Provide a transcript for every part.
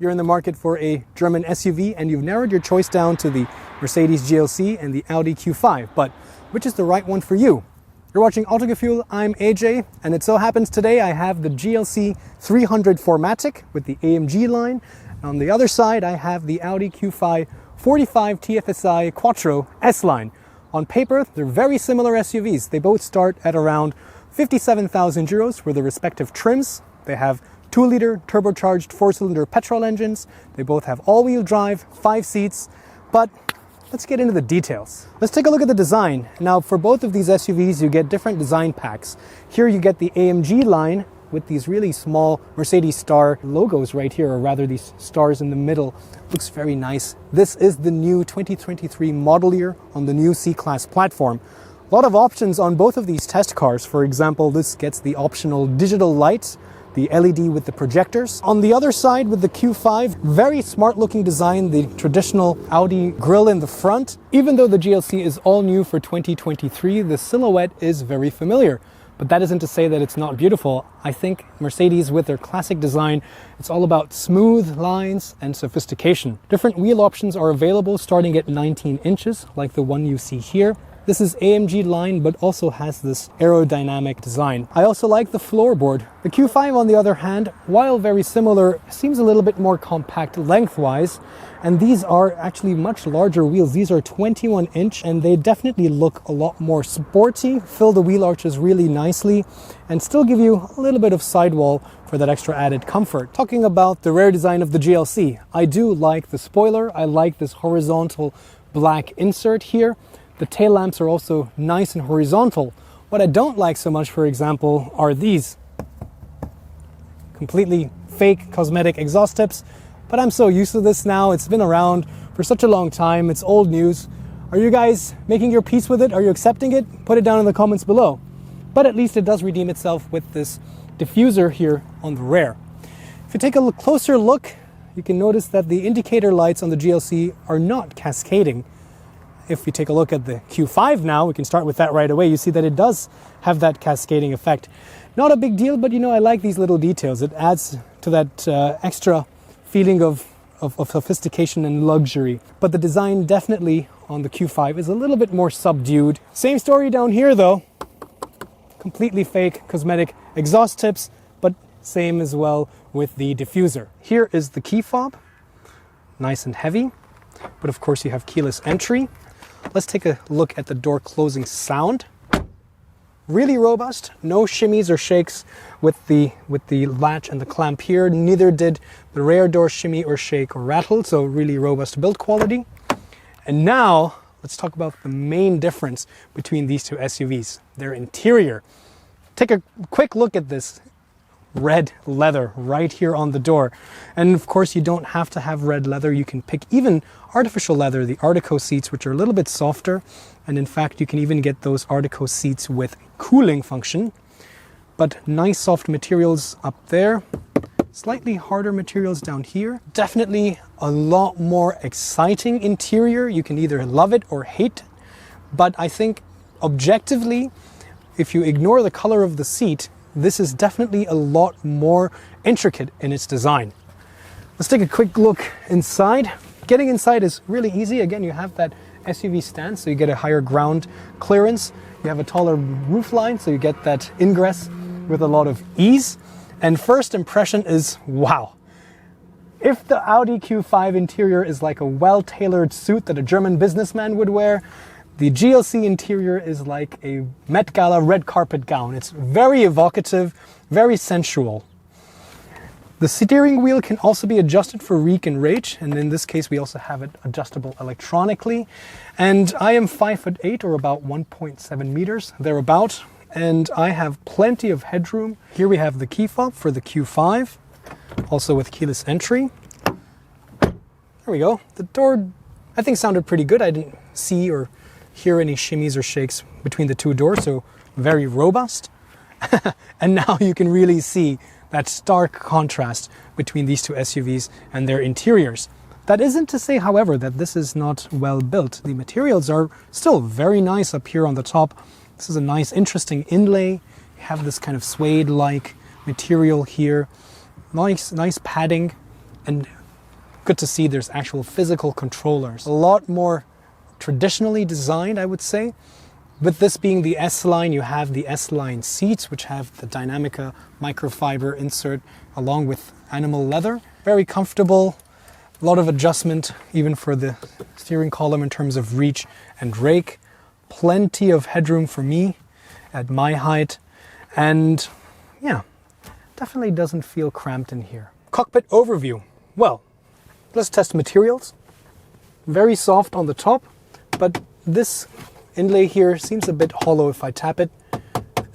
You're in the market for a German SUV and you've narrowed your choice down to the Mercedes GLC and the Audi Q5, but which is the right one for you? You're watching Autogefuehl, I'm AJ, and it so happens today I have the GLC 300 4matic with the AMG line. On the other side I have the Audi Q5 45 TFSI Quattro S Line. On paper, they're very similar SUVs. They both start at around 57,000 euros for the respective trims. They have 2-liter turbocharged 4-cylinder petrol engines. They both have all-wheel drive, 5 seats, but let's get into the details. Let's take a look at the design. Now, for both of these SUVs, you get different design packs. Here you get the AMG line with these really small Mercedes star logos right here, or rather these stars in the middle. Looks very nice. This is the new 2023 model year on the new C-Class platform. A lot of options on both of these test cars. For example, this gets the optional digital lights, the LED with the projectors. On the other side with the Q5, very smart looking design, the traditional Audi grille in the front. Even though the GLC is all new for 2023, the silhouette is very familiar. But that isn't to say that it's not beautiful. I think Mercedes, with their classic design, it's all about smooth lines and sophistication. Different wheel options are available starting at 19 inches, like the one you see here. This is AMG line, but also has this aerodynamic design. I also like the floorboard. The Q5, on the other hand, while very similar, seems a little bit more compact lengthwise. And these are actually much larger wheels. These are 21 inch and they definitely look a lot more sporty, fill the wheel arches really nicely, and still give you a little bit of sidewall for that extra added comfort. Talking about the rear design of the GLC, I do like the spoiler. I like this horizontal black insert here. The tail lamps are also nice and horizontal. What I don't like so much, for example, are these completely fake cosmetic exhaust tips. But I'm so used to this now. It's been around for such a long time. It's old news. Are you guys making your peace with it? Are you accepting it? Put it down in the comments below. But at least it does redeem itself with this diffuser here on the rear. If you take a closer look, you can notice that the indicator lights on the GLC are not cascading. If we take a look at the Q5 now, we can start with that right away. You see that it does have that cascading effect. Not a big deal, but I like these little details. It adds to that extra feeling of sophistication and luxury. But the design definitely on the Q5 is a little bit more subdued. Same story down here though. Completely fake cosmetic exhaust tips, but same as well with the diffuser. Here is the key fob, nice and heavy, but of course you have keyless entry. Let's take a look at the door closing sound. Really robust, no shimmies or shakes with the latch and the clamp here. Neither did the rear door shimmy or shake or rattle, so really robust build quality. And now let's talk about the main difference between these two SUVs, their interior. Take a quick look at this red leather right here on the door. And of course you don't have to have red leather. You can pick even artificial leather, the Artico seats, which are a little bit softer. And in fact, you can even get those Artico seats with cooling function. But nice soft materials up there. Slightly harder materials down here. Definitely a lot more exciting interior. You can either love it or hate it. But I think objectively, if you ignore the color of the seat, this is definitely a lot more intricate in its design. Let's take a quick look inside. Getting inside is really easy. Again, you have that SUV stance, so you get a higher ground clearance. You have a taller roof line, so you get that ingress with a lot of ease. And first impression is wow. If the Audi Q5 interior is like a well-tailored suit that a German businessman would wear, the GLC interior is like a Met Gala red carpet gown. It's very evocative, very sensual. The steering wheel can also be adjusted for reek and rage, and in this case we also have it adjustable electronically. And I am 5'8" or about 1.7 meters, thereabout, and I have plenty of headroom. Here we have the key fob for the Q5, also with keyless entry. There we go. The door, I think, sounded pretty good. I didn't see or hear any shimmies or shakes between the two doors, so very robust. And now you can really see that stark contrast between these two SUVs and their interiors. That isn't to say, however, that this is not well built. The materials are still very nice up here on the top. This is a nice, interesting inlay. You have this kind of suede-like material here. Nice padding. And good to see there's actual physical controllers. A lot more traditionally designed, I would say. With this being the S Line, you have the S Line seats, which have the Dynamica microfiber insert along with animal leather. Very comfortable, a lot of adjustment even for the steering column in terms of reach and rake. Plenty of headroom for me at my height, and yeah, definitely doesn't feel cramped in here. Cockpit overview. Well, let's test materials. Very soft on the top, but this inlay here seems a bit hollow if I tap it,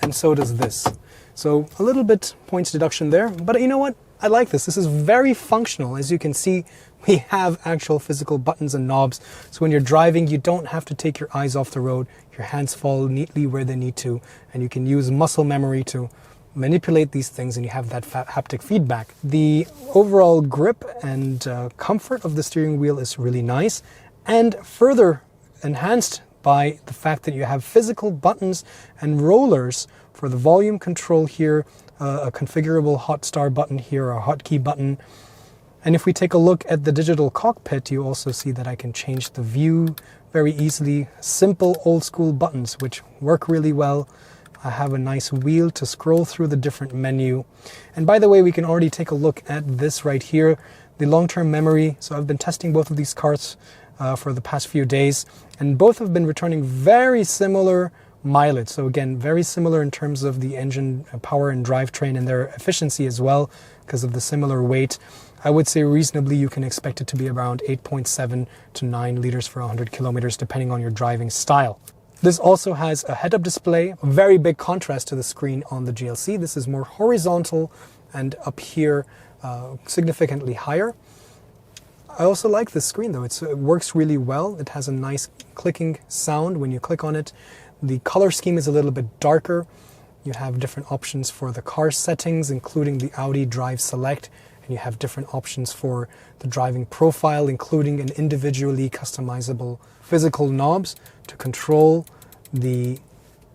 and so does this. So a little bit points deduction there, but you know what? I like this. This is very functional. As you can see, we have actual physical buttons and knobs. So when you're driving, you don't have to take your eyes off the road. Your hands fall neatly where they need to, and you can use muscle memory to manipulate these things, and you have that haptic feedback. The overall grip and comfort of the steering wheel is really nice, and further enhanced by the fact that you have physical buttons and rollers for the volume control here, a configurable hot star button here, a hotkey button. And if we take a look at the digital cockpit, you also see that I can change the view very easily. Simple old school buttons which work really well. I have a nice wheel to scroll through the different menu. And by the way, we can already take a look at this right here, the long-term memory. So I've been testing both of these cars for the past few days, and both have been returning very similar mileage. So again, very similar in terms of the engine power and drivetrain and their efficiency as well, because of the similar weight. I would say reasonably you can expect it to be around 8.7 to 9 liters for 100 kilometers, depending on your driving style. This also has a head-up display, a very big contrast to the screen on the GLC. This is more horizontal, and up here significantly higher. I also like this screen though. It works really well. It has a nice clicking sound when you click on it. The color scheme is a little bit darker. You have different options for the car settings, including the Audi Drive Select, and you have different options for the driving profile, including an individually customizable physical knobs to control the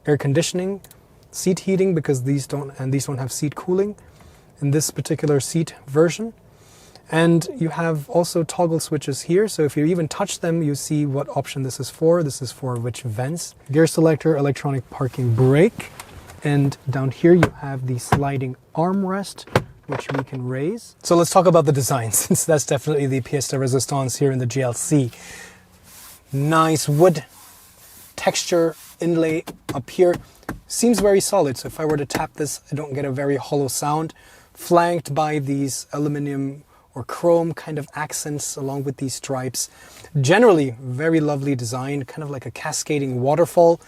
air conditioning, seat heating, because these don't have seat cooling in this particular seat version. And you have also toggle switches here, so if you even touch them, you see what option this is for. This is for which vents. Gear selector, electronic parking brake, and down here you have the sliding armrest, which we can raise. So let's talk about the design, since that's definitely the pièce de résistance here in the GLC. Nice wood texture inlay up here. Seems very solid, so if I were to tap this, I don't get a very hollow sound. Flanked by these aluminum or chrome kind of accents along with these stripes. Generally, very lovely design, kind of like a cascading waterfall.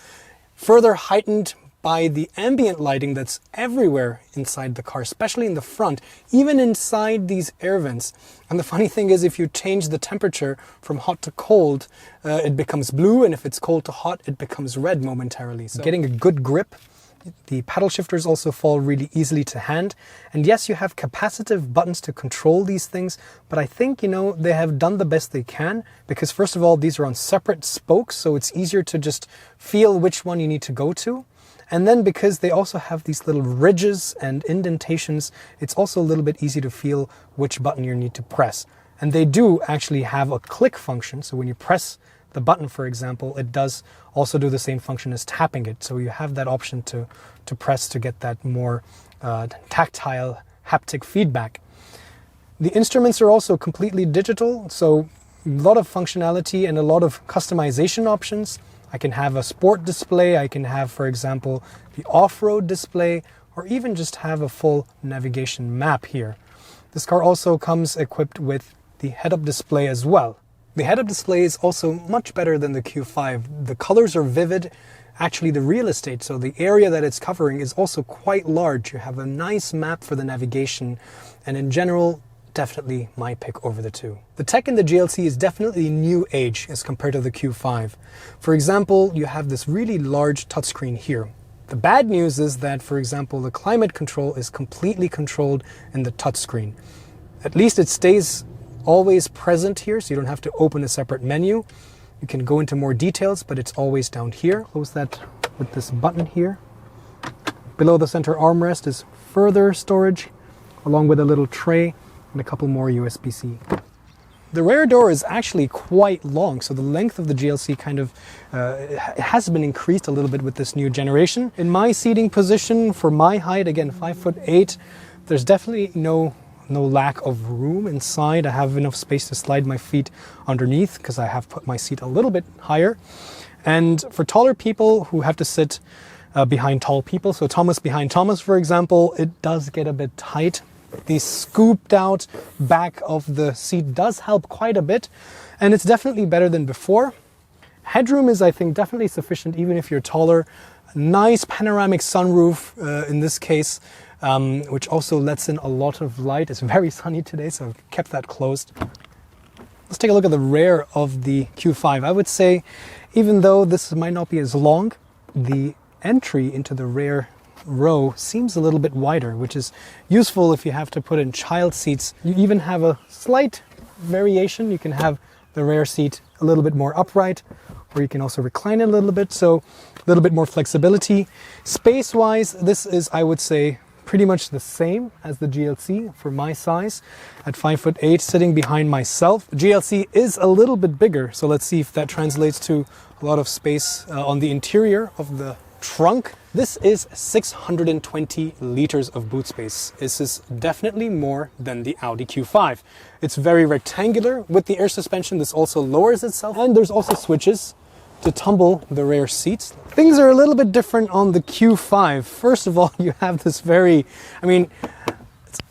Further heightened by the ambient lighting that's everywhere inside the car, especially in the front, even inside these air vents. And the funny thing is, if you change the temperature from hot to cold, it becomes blue, and if it's cold to hot, it becomes red momentarily. So getting a good grip. The paddle shifters also fall really easily to hand. And yes, you have capacitive buttons to control these things, but I think, you know, they have done the best they can, because first of all, these are on separate spokes, so it's easier to just feel which one you need to go to. And then because they also have these little ridges and indentations, it's also a little bit easy to feel which button you need to press. And they do actually have a click function, so when you press the button, for example, it does also do the same function as tapping it. So you have that option to press to get that more tactile haptic feedback. The instruments are also completely digital, so a lot of functionality and a lot of customization options. I can have a sport display, I can have, for example, the off-road display, or even just have a full navigation map here. This car also comes equipped with the head-up display as well. The head-up display is also much better than the Q5. The colors are vivid. Actually, the real estate, so the area that it's covering, is also quite large. You have a nice map for the navigation, and in general, definitely my pick over the two. The tech in the GLC is definitely new age as compared to the Q5. For example, you have this really large touchscreen here. The bad news is that, for example, the climate control is completely controlled in the touchscreen. At least it stays always present here, so you don't have to open a separate menu. You can go into more details, but it's always down here. Close that with this button here. Below the center armrest is further storage, along with a little tray and a couple more USB-C. The rear door is actually quite long, so the length of the GLC kind of has been increased a little bit with this new generation. In my seating position, for my height, again 5'8", there's definitely no lack of room inside. I have enough space to slide my feet underneath because I have put my seat a little bit higher. And for taller people who have to sit behind tall people, so Thomas behind Thomas, for example, it does get a bit tight. The scooped out back of the seat does help quite a bit, and it's definitely better than before. Headroom is, I think, definitely sufficient even if you're taller. Nice panoramic sunroof in this case, which also lets in a lot of light. It's very sunny today, so I've kept that closed. Let's take a look at the rear of the Q5. I would say, even though this might not be as long, the entry into the rear row seems a little bit wider, which is useful if you have to put in child seats. You even have a slight variation. You can have the rear seat a little bit more upright, or you can also recline it a little bit, so a little bit more flexibility. Space-wise, this is, I would say, pretty much the same as the GLC for my size at 5'8", sitting behind myself. The GLC is a little bit bigger, so let's see if that translates to a lot of space on the interior of the trunk. This is 620 liters of boot space. This is definitely more than the Audi Q5. It's very rectangular. With the air suspension, this also lowers itself, and there's also switches to tumble the rear seats. Things are a little bit different on the Q5. First of all, you have this it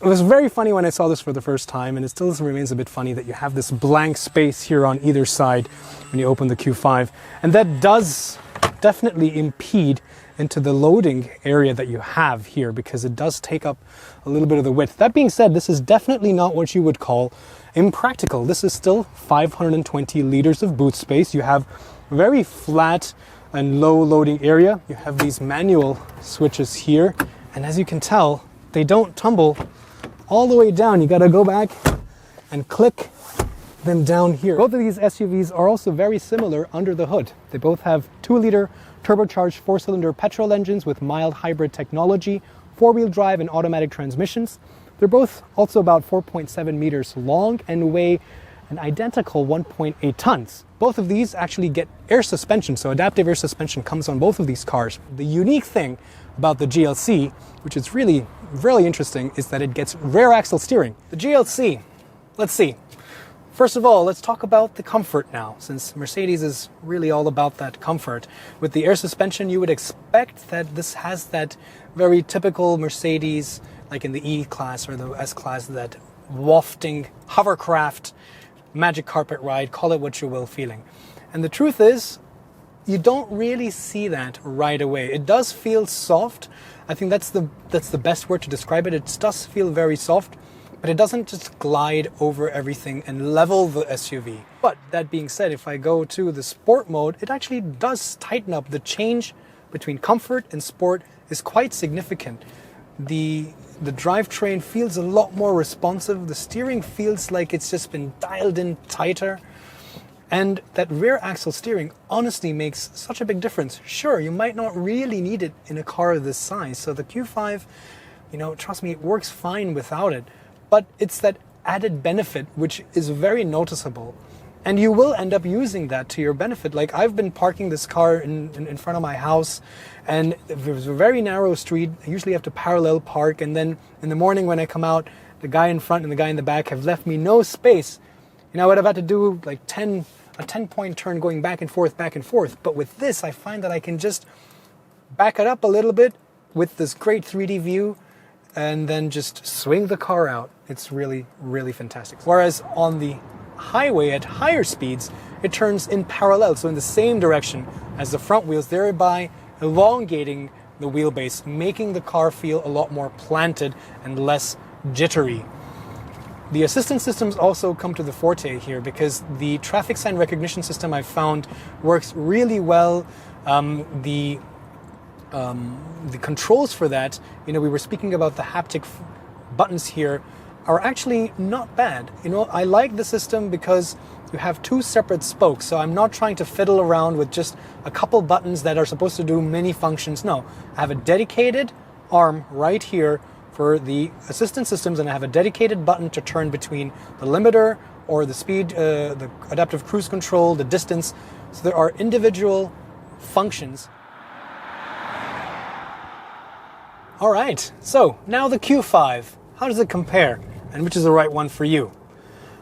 was very funny when I saw this for the first time, and it still remains a bit funny that you have this blank space here on either side when you open the Q5. And that does definitely impede into the loading area that you have here, because it does take up a little bit of the width. That being said, this is definitely not what you would call impractical. This is still 520 liters of boot space. You have very flat and low loading area. You have these manual switches here, and as you can tell, they don't tumble all the way down. You got to go back and click them down here. Both of these SUVs are also very similar under the hood. They both have 2-liter turbocharged 4-cylinder petrol engines with mild hybrid technology, 4-wheel drive and automatic transmissions. They're both also about 4.7 meters long and weigh an identical 1.8 tons. Both of these actually get air suspension, so adaptive air suspension comes on both of these cars. The unique thing about the GLC, which is really interesting, is that it gets rear axle steering. The GLC, let's see. First of all, let's talk about the comfort now, since Mercedes is really all about that comfort. With the air suspension, you would expect that this has that very typical Mercedes, like in the E-Class or the S-Class, that wafting hovercraft, magic carpet ride, call it what you will, feeling. And the truth is, you don't really see that right away. It does feel soft. I think that's the best word to describe it. It does feel very soft, but it doesn't just glide over everything and level the SUV. But that being said, if I go to the sport mode, it actually does tighten up. The change between comfort and sport is quite significant. The drivetrain feels a lot more responsive. The steering feels like it's just been dialed in tighter. And that rear axle steering honestly makes such a big difference. Sure, you might not really need it in a car of this size. So the Q5, trust me, it works fine without it. But it's that added benefit which is very noticeable. And you will end up using that to your benefit. Like, I've been parking this car in front of my house, and there's a very narrow street. I usually have to parallel park, and then in the morning when I come out, the guy in front and the guy in the back have left me no space. I would have had to do like a 10-point turn going back and forth. But with this, I find that I can just back it up a little bit with this great 3D view and then just swing the car out. It's really fantastic. Whereas on the highway at higher speeds, it turns in parallel, so in the same direction as the front wheels, thereby elongating the wheelbase, making the car feel a lot more planted and less jittery. The assistance systems also come to the forte here, because the traffic sign recognition system I found works really well. The controls for that, we were speaking about the haptic buttons here, are actually not bad. I like the system because you have two separate spokes, so I'm not trying to fiddle around with just a couple buttons that are supposed to do many functions. No, I have a dedicated arm right here for the assistance systems, and I have a dedicated button to turn between the limiter, or the speed, the adaptive cruise control, the distance. So there are individual functions. All right, so now the Q5. How does it compare, and which is the right one for you?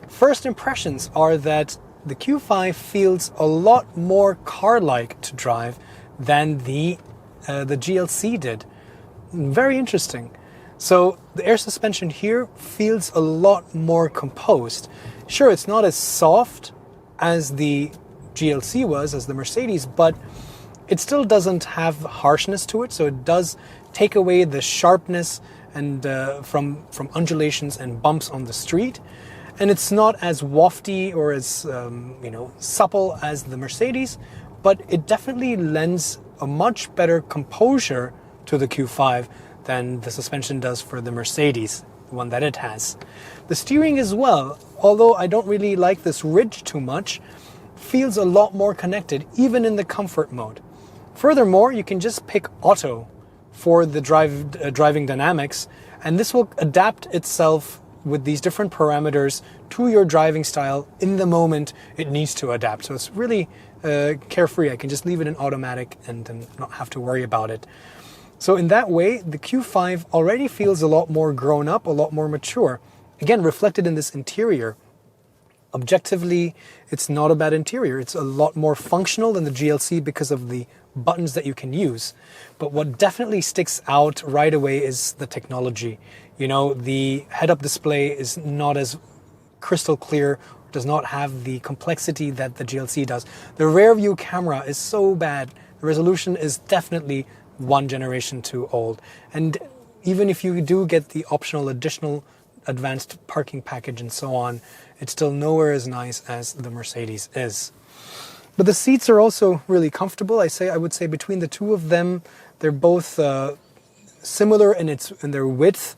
First impressions are that the Q5 feels a lot more car-like to drive than the GLC did. Very interesting. So the air suspension here feels a lot more composed. Sure, it's not as soft as the GLC was, as the Mercedes, but it still doesn't have harshness to it, so it does take away the sharpness and from undulations and bumps on the street. And it's not as wafty or as supple as the Mercedes, but it definitely lends a much better composure to the Q5 than the suspension does for the Mercedes, the one that it has. The steering as well, although I don't really like this ridge too much, feels a lot more connected, even in the comfort mode. Furthermore, you can just pick auto for the driving dynamics, and this will adapt itself with these different parameters to your driving style in the moment it needs to adapt. So it's really carefree. I can just leave it in automatic and then not have to worry about it. So in that way, the Q5 already feels a lot more grown up, a lot more mature. Again, reflected in this interior. Objectively, it's not a bad interior. It's a lot more functional than the GLC because of the buttons that you can use. But what definitely sticks out right away is the technology. You know, the head-up display is not as crystal clear, does not have the complexity that the GLC does. The rear view camera is so bad. The resolution is definitely one generation too old. And even if you do get the optional additional advanced parking package and so on, it's still nowhere as nice as the Mercedes is. But the seats are also really comfortable. I would say between the two of them, they're both similar in their width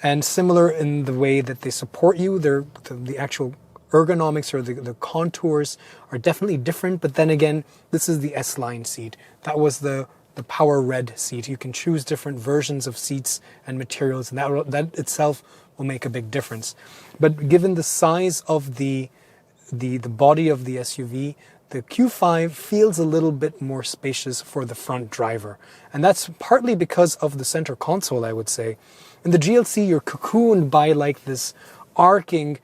and similar in the way that they support you. The actual ergonomics or the contours are definitely different. But then again, this is the S Line seat. That was the power red seat. You can choose different versions of seats and materials, and that itself will make a big difference. But given the size of the body of the SUV, the Q5 feels a little bit more spacious for the front driver. And that's partly because of the center console, I would say. In the GLC, you're cocooned by like this arcing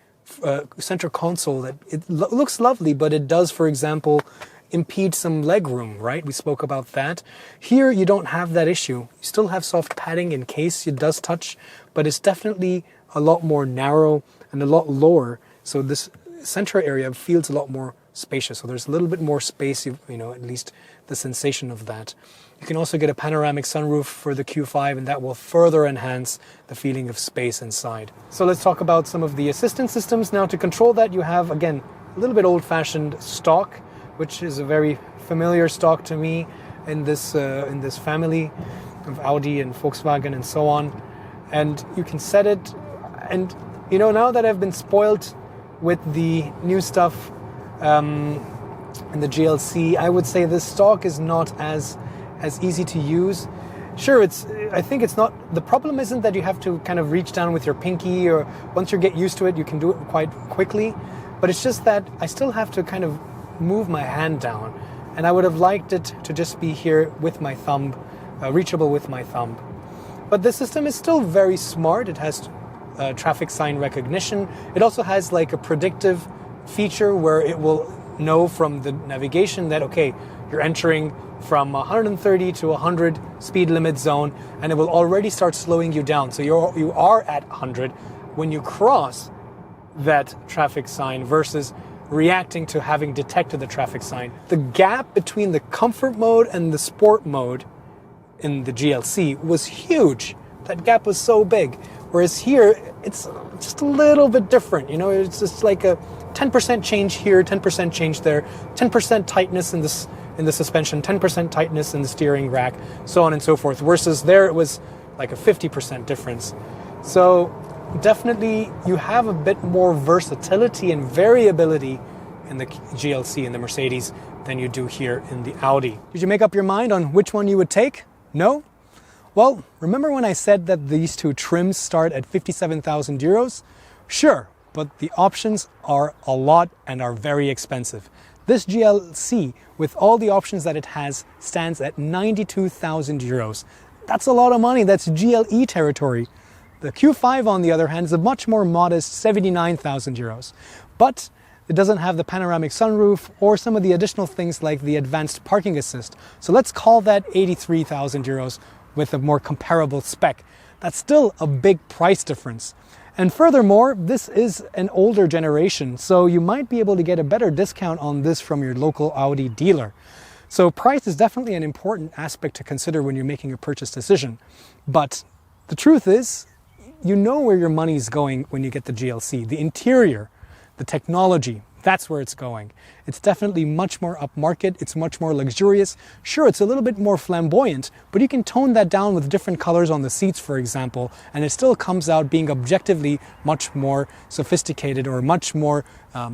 center console that looks lovely, but it does, for example, impede some legroom, right? We spoke about that. Here, you don't have that issue. You still have soft padding in case it does touch, but it's definitely a lot more narrow and a lot lower. So this center area feels a lot more spacious. So there's a little bit more space, at least the sensation of that. You can also get a panoramic sunroof for the Q5, and that will further enhance the feeling of space inside. So let's talk about some of the assistance systems. Now, to control that, you have, again, a little bit old-fashioned stock, which is a very familiar stock to me in this family of Audi and Volkswagen and so on. And you can set it, and now that I've been spoiled with the new stuff in the GLC, I would say this stock is not as easy to use. Sure, I think it's not, the problem isn't that you have to kind of reach down with your pinky, or once you get used to it, you can do it quite quickly. But it's just that I still have to kind of move my hand down, and I would have liked it to just be here with my thumb, reachable with my thumb. But the system is still very smart. It has traffic sign recognition. It also has like a predictive feature where it will know from the navigation that, okay, you're entering from 130 to 100 speed limit zone, and it will already start slowing you down. So you are at 100 when you cross that traffic sign versus reacting to having detected the traffic sign. The gap between the comfort mode and the sport mode in the GLC was huge. That gap was so big. Whereas here, it's just a little bit different. It's just like a 10% change here, 10% change there, 10% tightness in the suspension, 10% tightness in the steering rack, so on and so forth. Versus there, it was like a 50% difference. So definitely, you have a bit more versatility and variability in the GLC and the Mercedes than you do here in the Audi. Did you make up your mind on which one you would take? No? Well, remember when I said that these two trims start at 57,000 euros? Sure, but the options are a lot and are very expensive. This GLC, with all the options that it has, stands at 92,000 euros. That's a lot of money, that's GLE territory. The Q5, on the other hand, is a much more modest 79,000 euros. But it doesn't have the panoramic sunroof or some of the additional things like the advanced parking assist. So let's call that 83,000 euros with a more comparable spec. That's still a big price difference. And furthermore, this is an older generation, so you might be able to get a better discount on this from your local Audi dealer. So price is definitely an important aspect to consider when you're making a purchase decision. But the truth is, you know where your money's going when you get the GLC. The interior, the technology, that's where it's going. It's definitely much more upmarket, it's much more luxurious. Sure, it's a little bit more flamboyant, but you can tone that down with different colors on the seats, for example, and it still comes out being objectively much more sophisticated or much more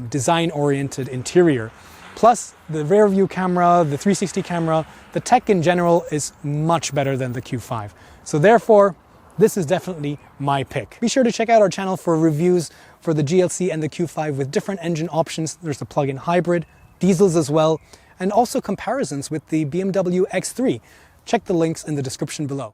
design-oriented interior. Plus, the rear view camera, the 360 camera, the tech in general is much better than the Q5. So therefore, this is definitely my pick. Be sure to check out our channel for reviews for the GLC and the Q5 with different engine options. There's the plug-in hybrid, diesels as well, and also comparisons with the BMW X3. Check the links in the description below.